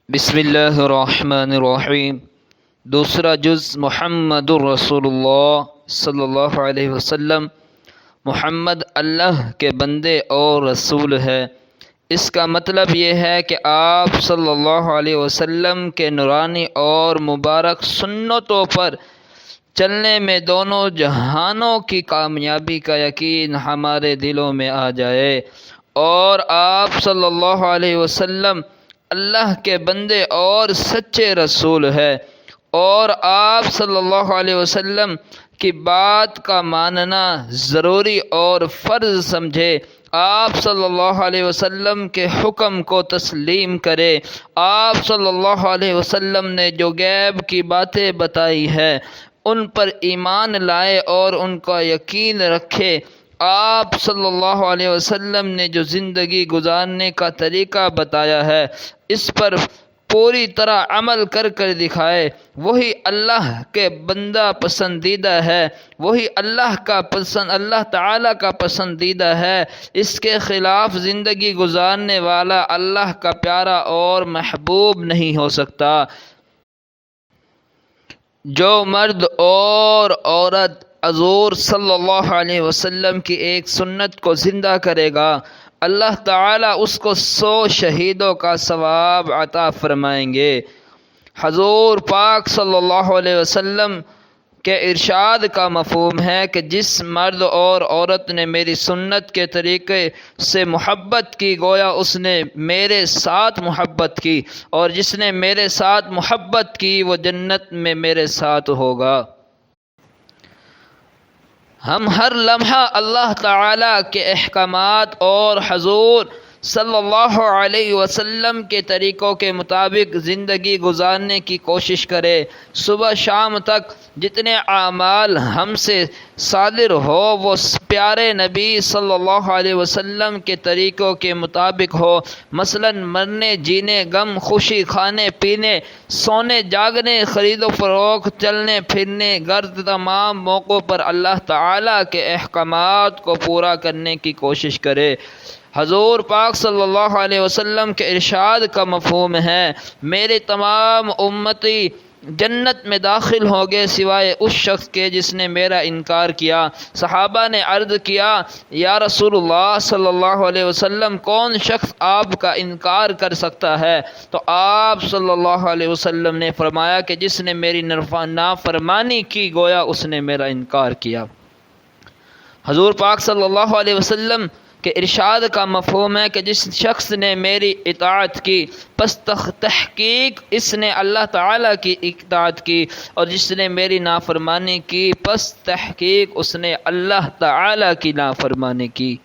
بسم اللہ الرحمن الرحیم۔ دوسرا جز محمد الرسول اللہ صلی اللہ علیہ وسلم۔ محمد اللہ کے بندے اور رسول ہے۔ اس کا مطلب یہ ہے کہ آپ صلی اللہ علیہ وسلم کے نورانی اور مبارک سنتوں پر چلنے میں دونوں جہانوں کی کامیابی کا یقین ہمارے دلوں میں آ جائے، اور آپ صلی اللہ علیہ وسلم اللہ کے بندے اور سچے رسول ہے، اور آپ صلی اللہ علیہ وسلم کی بات کا ماننا ضروری اور فرض سمجھے، آپ صلی اللہ علیہ وسلم کے حکم کو تسلیم کرے، آپ صلی اللہ علیہ وسلم نے جو غیب کی باتیں بتائی ہے ان پر ایمان لائے اور ان کا یقین رکھے، آپ صلی اللہ علیہ وسلم نے جو زندگی گزارنے کا طریقہ بتایا ہے اس پر پوری طرح عمل کر دکھائے۔ وہی اللہ کے بندہ پسندیدہ ہے، وہی اللہ تعالیٰ کا پسندیدہ ہے۔ اس کے خلاف زندگی گزارنے والا اللہ کا پیارا اور محبوب نہیں ہو سکتا۔ جو مرد اور عورت حضور صلی اللہ علیہ وسلم کی ایک سنت کو زندہ کرے گا، اللہ تعالیٰ اس کو 100 شہیدوں کا ثواب عطا فرمائیں گے۔ حضور پاک صلی اللہ علیہ وسلم کے ارشاد کا مفہوم ہے کہ جس مرد اور عورت نے میری سنت کے طریقے سے محبت کی گویا اس نے میرے ساتھ محبت کی، اور جس نے میرے ساتھ محبت کی وہ جنت میں میرے ساتھ ہوگا۔ ہم ہر لمحہ اللہ تعالیٰ کے احکامات اور حضور صلی اللہ علیہ وسلم کے طریقوں کے مطابق زندگی گزارنے کی کوشش کریں۔ صبح شام تک جتنے اعمال ہم سے صادر ہو وہ پیارے نبی صلی اللہ علیہ وسلم کے طریقوں کے مطابق ہو، مثلا مرنے جینے، غم خوشی، کھانے پینے، سونے جاگنے، خرید و فروخت، چلنے پھرنے، غرض تمام موقعوں پر اللہ تعالیٰ کے احکامات کو پورا کرنے کی کوشش کرے۔ حضور پاک صلی اللہ علیہ وسلم کے ارشاد کا مفہوم ہے، میرے تمام امتی جنت میں داخل ہوں گے سوائے اس شخص کے جس نے میرا انکار کیا۔ صحابہ نے عرض کیا، یا رسول اللہ صلی اللہ علیہ وسلم کون شخص آپ کا انکار کر سکتا ہے؟ تو آپ صلی اللہ علیہ وسلم نے فرمایا کہ جس نے میری نافرمانی کی گویا اس نے میرا انکار کیا۔ حضور پاک صلی اللہ علیہ وسلم کہ ارشاد کا مفہوم ہے کہ جس شخص نے میری اطاعت کی پس تحقیق اس نے اللہ تعالیٰ کی اطاعت کی، اور جس نے میری نافرمانی کی پس تحقیق اس نے اللہ تعالیٰ کی نافرمانی کی۔